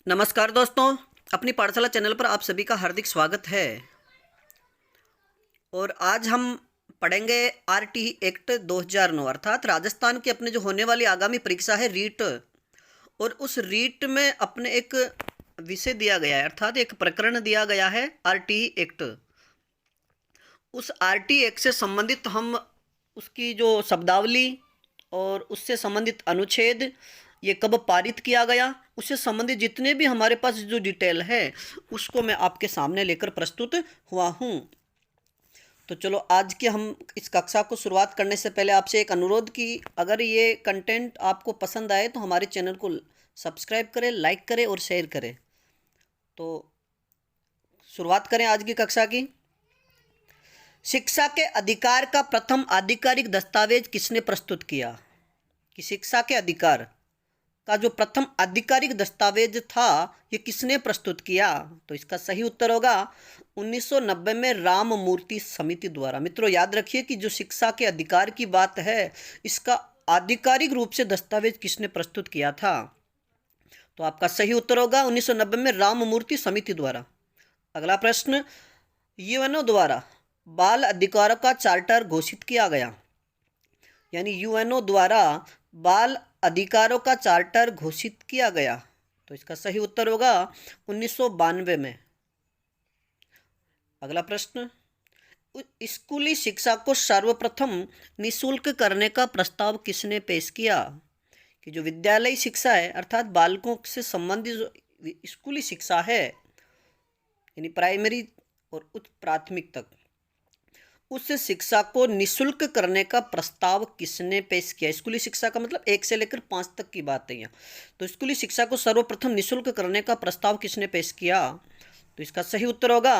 नमस्कार दोस्तों, अपनी पाठशाला चैनल पर आप सभी का हार्दिक स्वागत है। और आज हम पढ़ेंगे आरटी एक्ट 2009 अर्थात राजस्थान की अपने जो होने वाली आगामी परीक्षा है रीट। और उस रीट में अपने एक विषय दिया गया है अर्थात एक प्रकरण दिया गया है आरटी एक्ट। उस आरटी एक्ट से संबंधित हम उसकी जो शब्दावली और उससे संबंधित अनुच्छेद, ये कब पारित किया गया, उससे संबंधित जितने भी हमारे पास जो डिटेल है उसको मैं आपके सामने लेकर प्रस्तुत हुआ हूँ। तो चलो आज के हम इस कक्षा को शुरुआत करने से पहले आपसे एक अनुरोध कि अगर ये कंटेंट आपको पसंद आए तो हमारे चैनल को सब्सक्राइब करें, लाइक करें और शेयर करें। तो शुरुआत करें आज की कक्षा की। शिक्षा के अधिकार का प्रथम आधिकारिक दस्तावेज किसने प्रस्तुत किया? कि शिक्षा के अधिकार का जो प्रथम आधिकारिक दस्तावेज था ये किसने प्रस्तुत किया? तो इसका सही उत्तर होगा 1990 में राममूर्ति समिति द्वारा। मित्रों याद रखिए कि जो शिक्षा के अधिकार की बात है इसका आधिकारिक रूप से दस्तावेज किसने प्रस्तुत किया था? तो आपका सही उत्तर होगा 1990 में राममूर्ति समिति द्वारा। अगला प्रश्न, यूएनओ द्वारा बाल अधिकारों का चार्टर घोषित किया गया। यानी यूएनओ द्वारा बाल अधिकारों का चार्टर घोषित किया गया। तो इसका सही उत्तर होगा 1992 में। अगला प्रश्न, स्कूली शिक्षा को सर्वप्रथम निःशुल्क करने का प्रस्ताव किसने पेश किया? कि जो विद्यालय शिक्षा है अर्थात बालकों से संबंधित जो स्कूली शिक्षा है यानी प्राइमरी और उच्च प्राथमिक तक, उस शिक्षा को निःशुल्क करने का प्रस्ताव किसने पेश किया? स्कूली शिक्षा का मतलब 1 से लेकर 5 तक की बात है यहाँ। तो स्कूली शिक्षा को सर्वप्रथम निःशुल्क करने का प्रस्ताव किसने पेश किया? तो इसका सही उत्तर होगा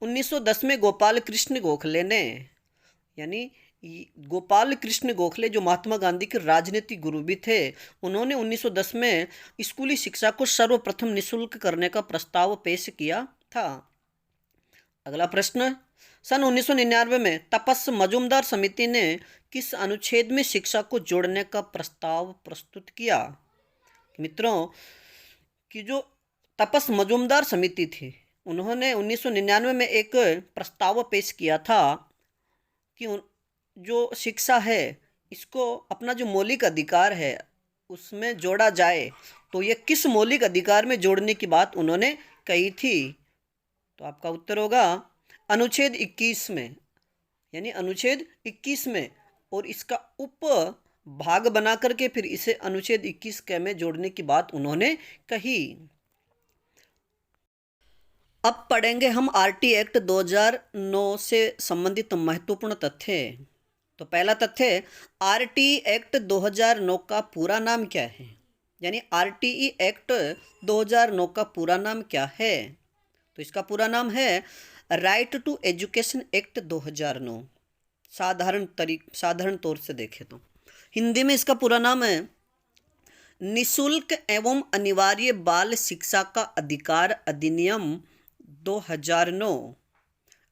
1910 में गोपाल कृष्ण गोखले ने। यानी गोपाल कृष्ण गोखले जो महात्मा गांधी के राजनीतिक गुरु भी थे, उन्होंने 1910 में स्कूली शिक्षा को सर्वप्रथम निःशुल्क करने का प्रस्ताव पेश किया था। अगला प्रश्न, सन 1999 में तपस मजूमदार समिति ने किस अनुच्छेद में शिक्षा को जोड़ने का प्रस्ताव प्रस्तुत किया? मित्रों कि जो तपस मजूमदार समिति थी उन्होंने 1999 में एक प्रस्ताव पेश किया था कि जो शिक्षा है इसको अपना जो मौलिक अधिकार है उसमें जोड़ा जाए। तो ये किस मौलिक अधिकार में जोड़ने की बात उन्होंने कही थी? तो आपका उत्तर होगा अनुच्छेद 21 में। यानी अनुच्छेद 21 में, और इसका उप भाग बना करके फिर इसे अनुच्छेद 21 के में जोड़ने की बात उन्होंने कही। अब पढ़ेंगे हम आरटी एक्ट 2009 से संबंधित महत्वपूर्ण तथ्य। तो पहला तथ्य, आरटी एक्ट 2009 का पूरा नाम क्या है? यानी आरटीई एक्ट 2009 का पूरा नाम क्या है? तो इसका पूरा नाम है राइट टू एजुकेशन एक्ट 2009। साधारण तौर से देखें तो हिंदी में इसका पूरा नाम है निःशुल्क एवं अनिवार्य बाल शिक्षा का अधिकार अधिनियम 2009।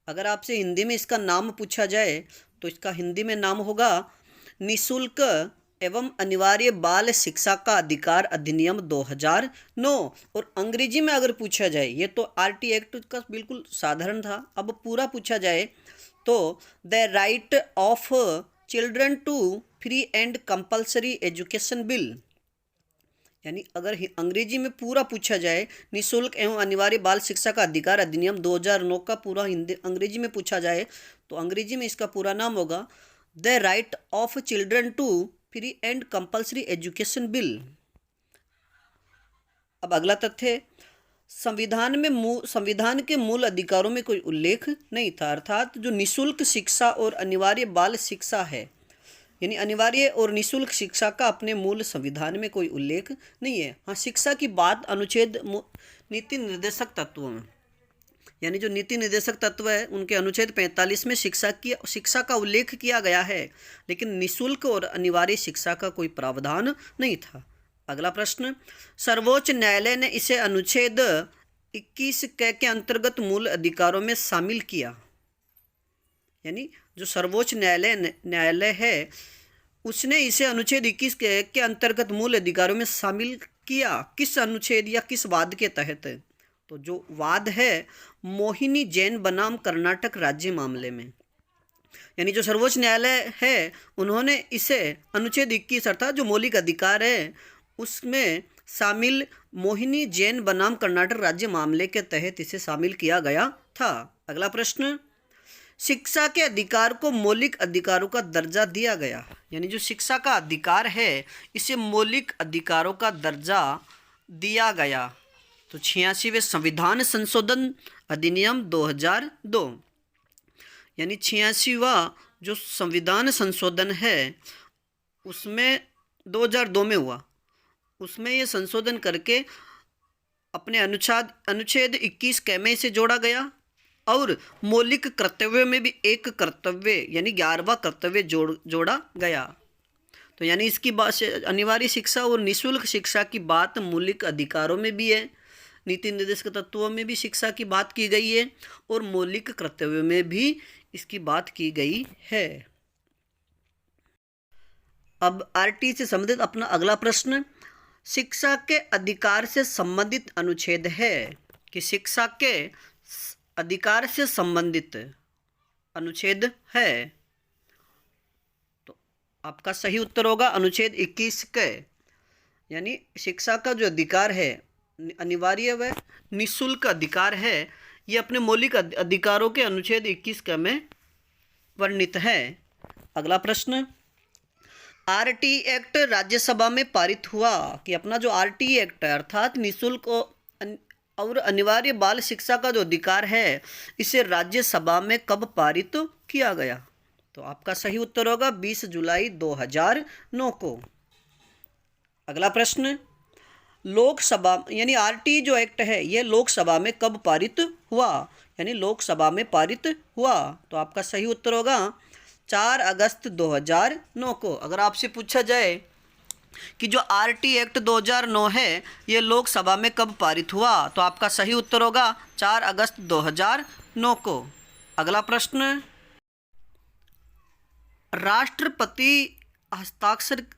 अगर आपसे हिंदी में इसका नाम पूछा जाए तो इसका हिंदी में नाम होगा निःशुल्क एवं अनिवार्य बाल शिक्षा का अधिकार अधिनियम 2009। और अंग्रेजी में अगर पूछा जाए, ये तो आरटी एक्ट का बिल्कुल साधारण था, अब पूरा पूछा जाए तो the right of children to free and compulsory education bill. यानी अगर अंग्रेजी में पूरा पूछा जाए निःशुल्क एवं अनिवार्य बाल शिक्षा का अधिकार अधिनियम 2009 का पूरा हिंदी अंग्रेजी में पूछा जाए तो अंग्रेजी में इसका पूरा नाम होगा the right of children to free and compulsory education bill. अब अगला तथ्य, संविधान के मूल अधिकारों में कोई उल्लेख नहीं था। अर्थात जो निःशुल्क शिक्षा और अनिवार्य बाल शिक्षा है, यानी अनिवार्य और निःशुल्क शिक्षा का अपने मूल संविधान में कोई उल्लेख नहीं है। हाँ, शिक्षा की बात अनुच्छेद नीति निर्देशक तत्वों में, यानी जो नीति निर्देशक तत्व है उनके अनुच्छेद 45 में शिक्षा का उल्लेख किया गया है, लेकिन निःशुल्क और अनिवार्य शिक्षा का कोई प्रावधान नहीं था। अगला प्रश्न, सर्वोच्च न्यायालय ने इसे अनुच्छेद 21 के अंतर्गत मूल अधिकारों में शामिल किया। यानी जो सर्वोच्च न्यायालय है उसने इसे अनुच्छेद 21 के अंतर्गत मूल अधिकारों में शामिल किया किस अनुच्छेद या किस वाद के तहत? तो जो वाद है मोहिनी जैन बनाम कर्नाटक राज्य मामले में, यानी जो सर्वोच्च न्यायालय है उन्होंने इसे अनुच्छेद 21 अर्थात जो मौलिक अधिकार है उसमें शामिल मोहिनी जैन बनाम कर्नाटक राज्य मामले के तहत इसे शामिल किया गया था। अगला प्रश्न, शिक्षा के अधिकार को मौलिक अधिकारों का दर्जा दिया गया, यानी जो शिक्षा का अधिकार है इसे मौलिक अधिकारों का दर्जा दिया गया। तो 86वें संविधान संशोधन अधिनियम 2002, यानी 86वां जो संविधान संशोधन है उसमें 2002 में हुआ, उसमें ये संशोधन करके अपने अनुच्छेद 21 क में इसे जोड़ा गया और मौलिक कर्तव्य में भी एक कर्तव्य यानी 11वां कर्तव्य जोड़ा गया। तो यानी इसकी बात अनिवार्य शिक्षा और निःशुल्क शिक्षा की बात मौलिक अधिकारों में भी है, नीति निर्देशक तत्वों में भी शिक्षा की बात की गई है और मौलिक कर्तव्य में भी इसकी बात की गई है। अब आरटी से संबंधित अपना अगला प्रश्न, शिक्षा के अधिकार से संबंधित अनुच्छेद है कि शिक्षा के अधिकार से संबंधित अनुच्छेद है। तो आपका सही उत्तर होगा अनुच्छेद 21 के, यानी शिक्षा का जो अधिकार है अनिवार्य व निःशुल्क अधिकार है, ये अपने मौलिक अधिकारों के अनुच्छेद 21 क में वर्णित है। अगला प्रश्न, आरटी एक्ट राज्यसभा में पारित हुआ कि अपना जो आरटी एक्ट है अर्थात निःशुल्क और अनिवार्य बाल शिक्षा का जो अधिकार है इसे राज्यसभा में कब पारित किया गया? तो आपका सही उत्तर होगा 20 जुलाई 2009 को। अगला प्रश्न, लोकसभा यानी आरटी जो एक्ट है यह लोकसभा में कब पारित हुआ? यानी लोकसभा में पारित हुआ। तो आपका सही उत्तर होगा 4 अगस्त 2009 को। अगर आपसे पूछा जाए कि जो आरटी एक्ट 2009 है ये लोकसभा में कब पारित हुआ, तो आपका सही उत्तर होगा 4 अगस्त 2009 को। अगला प्रश्न, राष्ट्रपति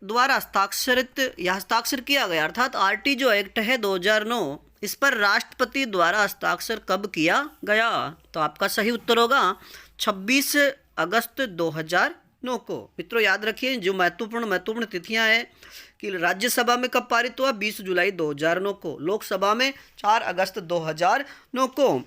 द्वारा हस्ताक्षर किया गया अर्थात आरटी जो एक्ट है 2009 इस पर राष्ट्रपति द्वारा हस्ताक्षर कब किया गया? तो आपका सही उत्तर होगा 26 अगस्त 2009 को। मित्रों याद रखिए जो महत्वपूर्ण तिथियां हैं कि राज्यसभा में कब पारित हुआ 20 जुलाई 2009 को, लोकसभा में 4 अगस्त 2009 को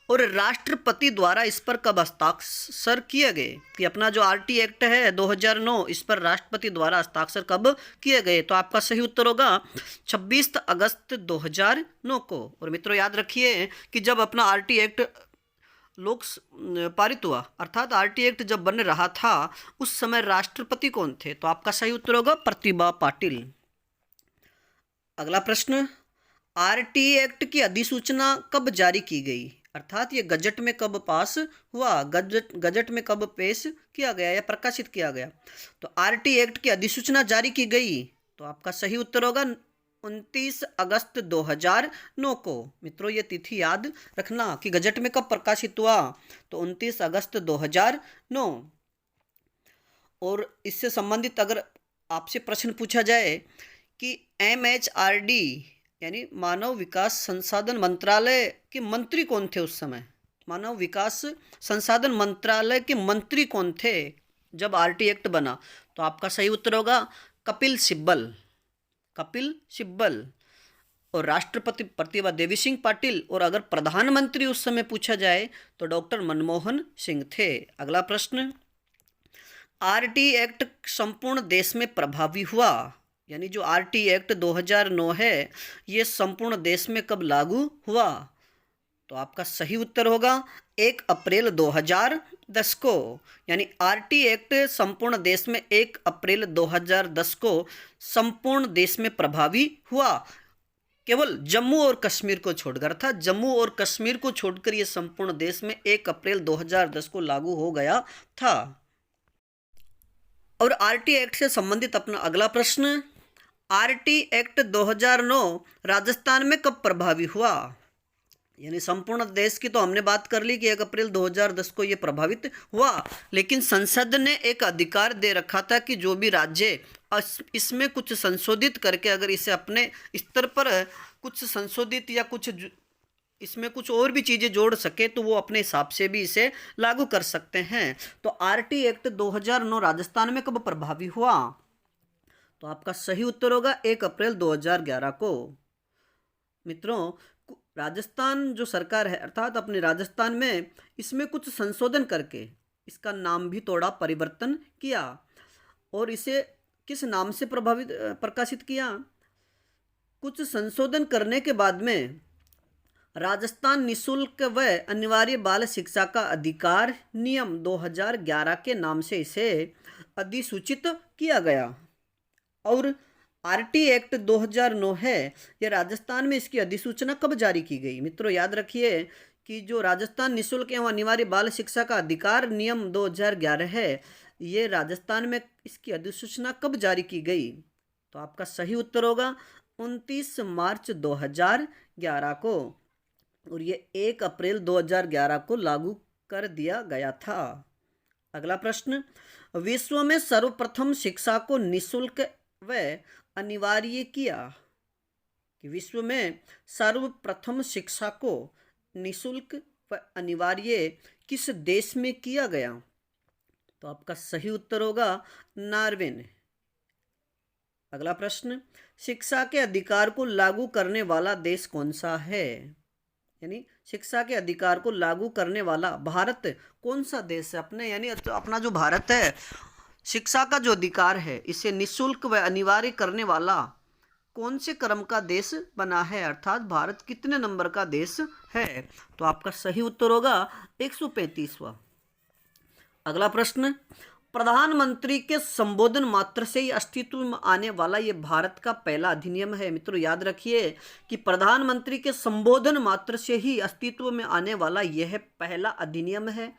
और राष्ट्रपति द्वारा इस पर कब हस्ताक्षर किए गए कि अपना जो आरटी एक्ट है 2009 इस पर राष्ट्रपति द्वारा हस्ताक्षर कब किए गए? तो आपका सही उत्तर होगा 26 अगस्त 2009 को। और मित्रों याद रखिए कि जब अपना आरटी एक्ट पारित हुआ अर्थात आरटी एक्ट जब बन रहा था उस समय राष्ट्रपति कौन थे? तो आपका सही उत्तर होगा प्रतिभा पाटिल। अगला प्रश्न, आरटी एक्ट की अधिसूचना कब जारी की गई अर्थात ये गजट में कब पास हुआ, गजट में कब पेश किया गया या प्रकाशित किया गया? तो आरटी एक्ट की अधिसूचना जारी की गई। तो आपका सही उत्तर होगा 29 अगस्त 2009 को। मित्रों ये तिथि याद रखना कि गजट में कब प्रकाशित हुआ, तो 29 अगस्त 2009। और इससे संबंधित अगर आपसे प्रश्न पूछा जाए कि MHRD यानी मानव विकास संसाधन मंत्रालय के मंत्री कौन थे उस समय, मानव विकास संसाधन मंत्रालय के मंत्री कौन थे जब आरटी एक्ट बना? तो आपका सही उत्तर होगा कपिल सिब्बल और राष्ट्रपति प्रतिभा देवी सिंह पाटिल। और अगर प्रधानमंत्री उस समय पूछा जाए तो डॉक्टर मनमोहन सिंह थे। अगला प्रश्न, आरटी एक्ट संपूर्ण देश में प्रभावी हुआ यानी जो आरटी एक्ट 2009 है ये संपूर्ण देश में कब लागू हुआ? तो आपका सही उत्तर होगा 1 अप्रैल 2010 को। यानी आरटी एक्ट संपूर्ण देश में 1 अप्रैल 2010 को संपूर्ण देश में प्रभावी हुआ। केवल जम्मू और कश्मीर को छोड़कर था, जम्मू और कश्मीर को छोड़कर ये संपूर्ण देश में 1 अप्रैल 2010 को लागू हो गया था। और आरटी एक्ट से संबंधित अपना अगला प्रश्न, आरटी एक्ट 2009 राजस्थान में कब प्रभावी हुआ? यानी संपूर्ण देश की तो हमने बात कर ली कि 1 अप्रैल 2010 को ये प्रभावित हुआ, लेकिन संसद ने एक अधिकार दे रखा था कि जो भी राज्य इसमें कुछ संशोधित करके अगर इसे अपने स्तर पर कुछ संशोधित या कुछ इसमें कुछ और भी चीज़ें जोड़ सके तो वो अपने हिसाब से भी इसे लागू कर सकते हैं। तो आरटी एक्ट 2009 राजस्थान में कब प्रभावी हुआ? तो आपका सही उत्तर होगा 1 अप्रैल 2011 को। मित्रों, राजस्थान जो सरकार है अर्थात अपने राजस्थान में इसमें कुछ संशोधन करके इसका नाम भी थोड़ा परिवर्तन किया और इसे किस नाम से प्रकाशित किया? कुछ संशोधन करने के बाद में राजस्थान निशुल्क व अनिवार्य बाल शिक्षा का अधिकार नियम 2011 के नाम से इसे अधिसूचित किया गया। और आरटी एक्ट 2009 है, यह राजस्थान में इसकी अधिसूचना कब जारी की गई? मित्रों याद रखिए कि जो राजस्थान निशुल्क एवं अनिवार्य बाल शिक्षा का अधिकार नियम 2011 है, ये राजस्थान में इसकी अधिसूचना कब जारी की गई? तो आपका सही उत्तर होगा 29 मार्च 2011 को, और ये 1 अप्रैल 2011 को लागू कर दिया गया था। अगला प्रश्न, विश्व में सर्वप्रथम शिक्षा को निशुल्क व अनिवार्य किया कि विश्व में सर्वप्रथम शिक्षा को निशुल्क व अनिवार्य किस देश में किया गया? तो आपका सही उत्तर होगा नॉर्वे ने। अगला प्रश्न, शिक्षा के अधिकार को लागू करने वाला देश कौन सा है? यानी शिक्षा के अधिकार को लागू करने वाला भारत कौन सा देश है? अपने यानी अपना जो भारत है, शिक्षा का जो अधिकार है इसे निशुल्क व अनिवार्य करने वाला कौन से क्रम का देश बना है, अर्थात भारत कितने नंबर का देश है? तो आपका सही उत्तर होगा 135वां। अगला प्रश्न, प्रधानमंत्री के संबोधन मात्र से ही अस्तित्व में आने वाला ये भारत का पहला अधिनियम है। मित्रों याद रखिए कि प्रधानमंत्री के संबोधन मात्र से ही अस्तित्व में आने वाला यह पहला अधिनियम है।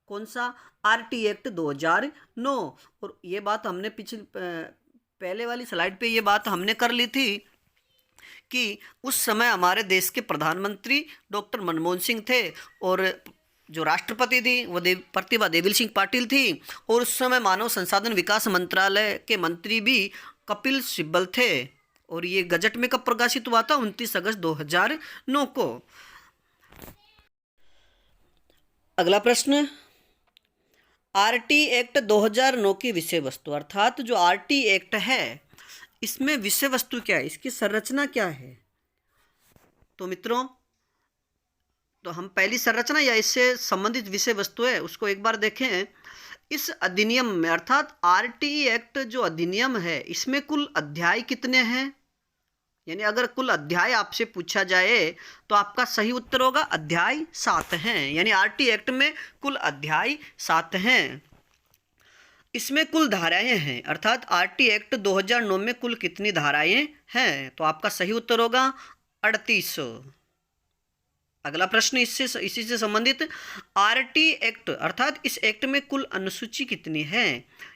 कौन सा? RT act 2009। और ये बात हमने पहले वाली स्लाइड पे ये बात हमने कर ली थी कि उस समय हमारे देश के प्रधानमंत्री डॉक्टर मनमोहन सिंह थे और जो राष्ट्रपति थी वो प्रतिभा देवी सिंह पाटिल थी, और उस समय मानव संसाधन विकास मंत्रालय के मंत्री भी कपिल सिब्बल थे। और ये गजट में कब प्रकाशित हुआ था? 29 अगस्त 2009 को। अगला प्रश्न, आरटी एक्ट 2009 की विषय वस्तु, अर्थात जो आरटी एक्ट है इसमें विषय वस्तु क्या है, इसकी संरचना क्या है? तो मित्रों, तो हम पहली संरचना या इससे संबंधित विषय वस्तु है उसको एक बार देखें। इस अधिनियम में अर्थात आरटी एक्ट जो अधिनियम है इसमें कुल अध्याय कितने हैं? यानी अगर कुल अध्याय आपसे पूछा जाए तो आपका सही उत्तर होगा अध्याय 7 हैं। यानी आरटी एक्ट में कुल अध्याय 7 हैं। इसमें कुल धाराएं हैं, अर्थात आरटी एक्ट 2009 में कुल कितनी धाराएं हैं? तो आपका सही उत्तर होगा 38। अगला प्रश्न इसी से संबंधित, आरटी एक्ट अर्थात इस एक्ट में कुल अनुसूची कितनी है?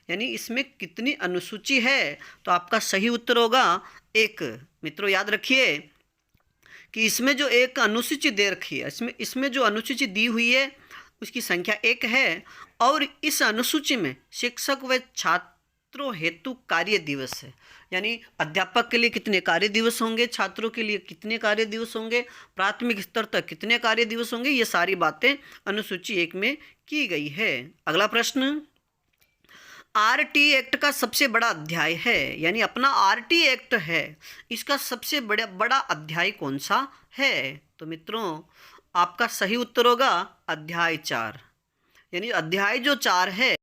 यानी इसमें कितनी अनुसूची है? तो आपका सही उत्तर होगा 1। मित्रों याद रखिए कि इसमें जो एक अनुसूची दे रखी है इसमें जो अनुसूची दी हुई है उसकी संख्या 1 है, और इस अनुसूची में शिक्षक व छात्रों हेतु कार्य दिवस है। यानी अध्यापक के लिए कितने कार्य दिवस होंगे, छात्रों के लिए कितने कार्य दिवस होंगे, प्राथमिक स्तर तक कितने कार्य दिवस होंगे, ये सारी बातें अनुसूची 1 में की गई है। अगला प्रश्न, आरटी एक्ट का सबसे बड़ा अध्याय है, यानी अपना आरटी एक्ट है इसका सबसे बड़ा अध्याय कौन सा है? तो मित्रों आपका सही उत्तर होगा अध्याय 4। यानी अध्याय जो 4 है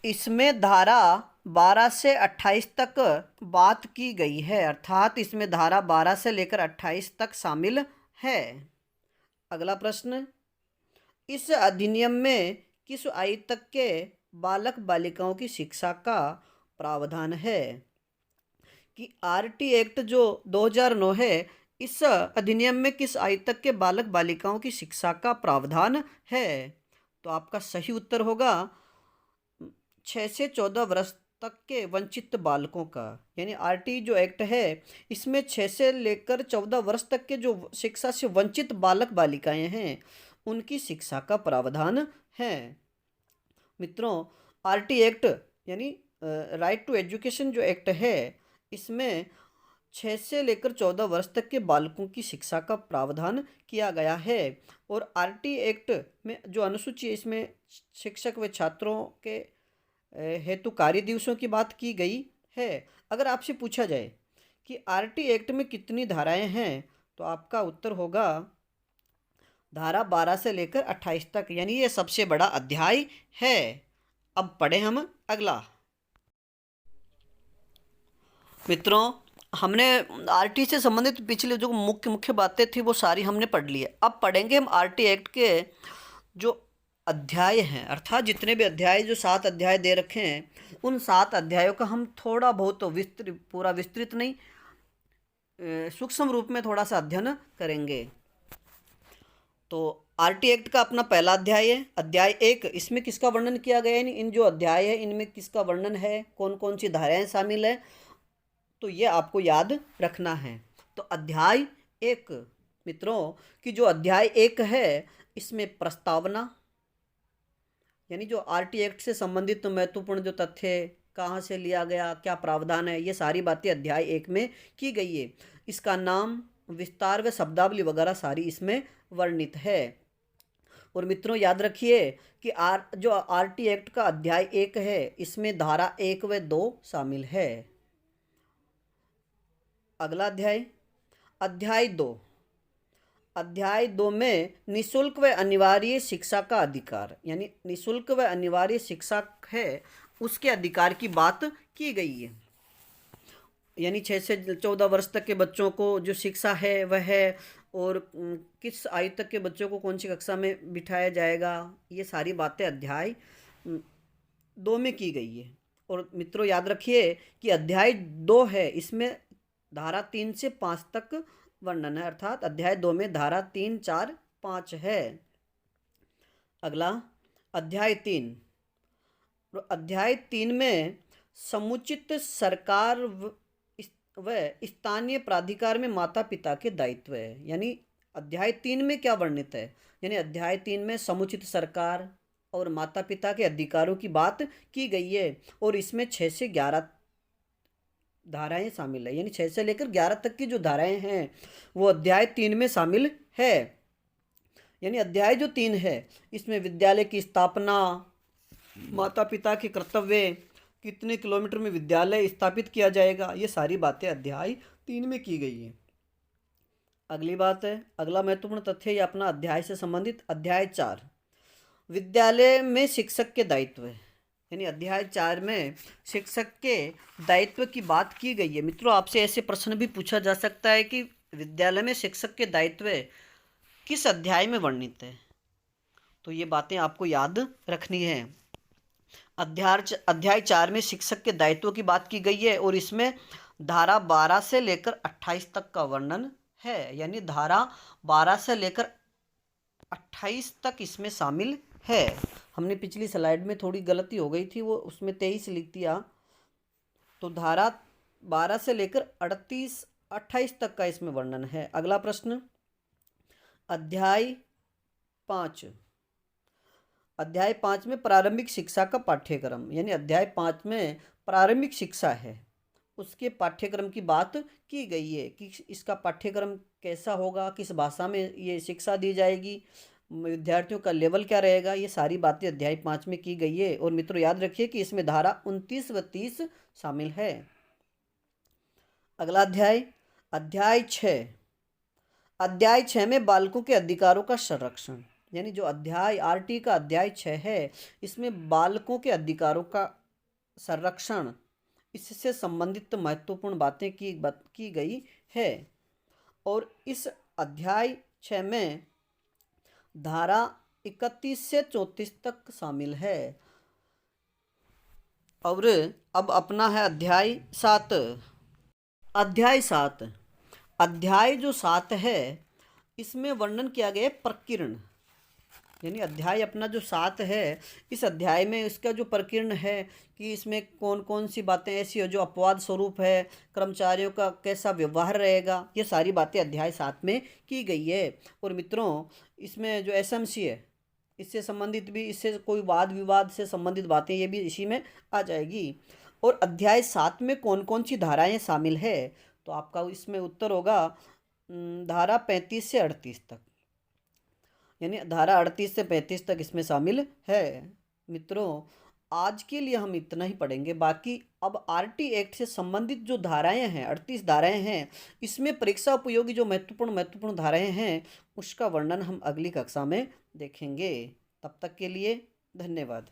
इसमें धारा 12 से 28 तक बात की गई है, अर्थात इसमें धारा 12 से लेकर 28 तक शामिल है। अगला प्रश्न, इस अधिनियम में किस आयु तक के बालक बालिकाओं की शिक्षा का प्रावधान है? कि आरटी एक्ट जो 2009 है इस अधिनियम में किस आयु तक के बालक बालिकाओं की शिक्षा का प्रावधान है? तो आपका सही उत्तर होगा 6 से 14 वर्ष तक के वंचित बालकों का, यानी आरटी जो एक्ट है इसमें 6 से लेकर 14 वर्ष तक के जो शिक्षा से वंचित बालक बालिकाएं हैं उनकी शिक्षा का प्रावधान है। मित्रों, आरटी एक्ट यानी राइट टू एजुकेशन जो एक्ट है इसमें 6 से लेकर 14 वर्ष तक के बालकों की शिक्षा का प्रावधान किया गया है। और आरटी एक्ट में जो अनुसूची है इसमें शिक्षक व छात्रों के हेतु कार्य दिवसों की बात की गई है। अगर आपसे पूछा जाए कि आरटी एक्ट में कितनी धाराएं हैं तो आपका उत्तर होगा धारा 12 से लेकर 28 तक, यानी ये सबसे बड़ा अध्याय है। अब पढ़े हम अगला। मित्रों, हमने आरटी से संबंधित पिछले जो मुख्य बातें थी वो सारी हमने पढ़ ली है। अब पढ़ेंगे हम आरटी एक्ट के जो अध्याय हैं, अर्थात जितने भी अध्याय जो 7 अध्याय दे रखे हैं उन 7 अध्यायों का हम थोड़ा बहुत पूरा विस्तृत नहीं, सूक्ष्म रूप में थोड़ा सा अध्ययन करेंगे। तो आरटी एक्ट का अपना पहला अध्याय है, अध्याय 1। इसमें किसका वर्णन किया गया है, इन जो अध्याय है इनमें किसका वर्णन है, कौन कौन सी धाराएं शामिल है, तो ये आपको याद रखना है। तो अध्याय 1 मित्रों कि जो अध्याय 1 है इसमें प्रस्तावना, यानी जो आरटी एक्ट से संबंधित महत्वपूर्ण जो तथ्य कहाँ से लिया गया, क्या प्रावधान है, ये सारी बातें अध्याय 1 में की गई है। इसका नाम, विस्तार व शब्दावली वगैरह सारी इसमें वर्णित है। और मित्रों याद रखिए कि जो आरटी एक्ट का अध्याय 1 है इसमें धारा 1 व 2 शामिल है। अगला अध्याय, अध्याय 2। अध्याय 2 में निःशुल्क व अनिवार्य शिक्षा का अधिकार, यानी निःशुल्क व अनिवार्य शिक्षा है उसके अधिकार की बात की गई है। यानी 6 से 14 वर्ष तक के बच्चों को जो शिक्षा है वह है, और किस आयु तक के बच्चों को कौन सी कक्षा में बिठाया जाएगा, ये सारी बातें अध्याय 2 में की गई है। और मित्रों याद रखिए कि अध्याय 2 है इसमें धारा 3 से 5 तक वर्णन है, अर्थात अध्याय 2 में धारा 3, 4, 5 है। अगला अध्याय 3। अध्याय 3 में समुचित सरकार व स्थानीय प्राधिकार में माता पिता के दायित्व है। यानी अध्याय 3 में क्या वर्णित है, यानी अध्याय 3 में समुचित सरकार और माता पिता के अधिकारों की बात की गई है। और इसमें 6 से 11 धाराएं शामिल है, यानी 6 से लेकर 11 तक की जो धाराएं हैं वो अध्याय 3 में शामिल है। यानी अध्याय जो 3 है इसमें विद्यालय की स्थापना, माता पिता के कर्तव्य, कितने किलोमीटर में विद्यालय स्थापित किया जाएगा, ये सारी बातें अध्याय 3 में की गई है। अगली बात है, अगला महत्वपूर्ण तथ्य ये अपना अध्याय से संबंधित अध्याय 4, विद्यालय में शिक्षक के दायित्व है। यानी अध्याय 4 में शिक्षक के दायित्व की बात की गई है। मित्रों आपसे ऐसे प्रश्न भी पूछा जा सकता है कि विद्यालय में शिक्षक के दायित्व किस अध्याय में वर्णित है, तो ये बातें आपको याद रखनी है। अध्याय 4 में शिक्षक के दायित्व की बात की गई है और इसमें धारा 12 से लेकर 28 तक का वर्णन है। यानी धारा 12 से लेकर 28 तक इसमें शामिल है। हमने पिछली स्लाइड में थोड़ी गलती हो गई थी, वो उसमें 23 लिख दिया, तो धारा 12 से लेकर 28 तक का इसमें वर्णन है। अगला प्रश्न, अध्याय 5। अध्याय 5 में प्रारंभिक शिक्षा का पाठ्यक्रम, यानी अध्याय 5 में प्रारंभिक शिक्षा है उसके पाठ्यक्रम की बात की गई है कि इसका पाठ्यक्रम कैसा होगा, किस भाषा में ये शिक्षा दी जाएगी, विद्यार्थियों का लेवल क्या रहेगा, ये सारी बातें अध्याय 5 में की गई है। और मित्रों याद रखिए कि इसमें धारा 29 व 30 शामिल है। अगला अध्याय, अध्याय 6। अध्याय 6 में बालकों के अधिकारों का संरक्षण, यानी जो अध्याय आरटी का अध्याय 6 है इसमें बालकों के अधिकारों का संरक्षण, इससे संबंधित महत्वपूर्ण बातें की गई है। और इस अध्याय 6 में धारा 31 से 34 तक शामिल है। और अब अपना है अध्याय 7। अध्याय 7, अध्याय जो 7 है इसमें वर्णन किया गया प्रकीर्ण, यानी अध्याय अपना जो 7 है, इस अध्याय में इसका जो प्रकीर्ण है कि इसमें कौन कौन सी बातें ऐसी हो जो अपवाद स्वरूप है, कर्मचारियों का कैसा व्यवहार रहेगा, ये सारी बातें अध्याय 7 में की गई है। और मित्रों, इसमें जो एसएमसी है, इससे संबंधित भी, इससे कोई वाद विवाद से संबंधित बातें ये भी इसी में आ जाएगी। और अध्याय 7 में कौन कौन सी धाराएं शामिल है, तो आपका इसमें उत्तर होगा धारा 35 से 38 तक, यानी धारा 38 से 35 तक इसमें शामिल है। मित्रों, आज के लिए हम इतना ही पढ़ेंगे। बाकी अब आरटी एक्ट से संबंधित जो धाराएं हैं, 38 धाराएं हैं, इसमें परीक्षा उपयोगी जो महत्वपूर्ण महत्वपूर्ण धाराएं हैं, उसका वर्णन हम अगली कक्षा में देखेंगे। तब तक के लिए धन्यवाद।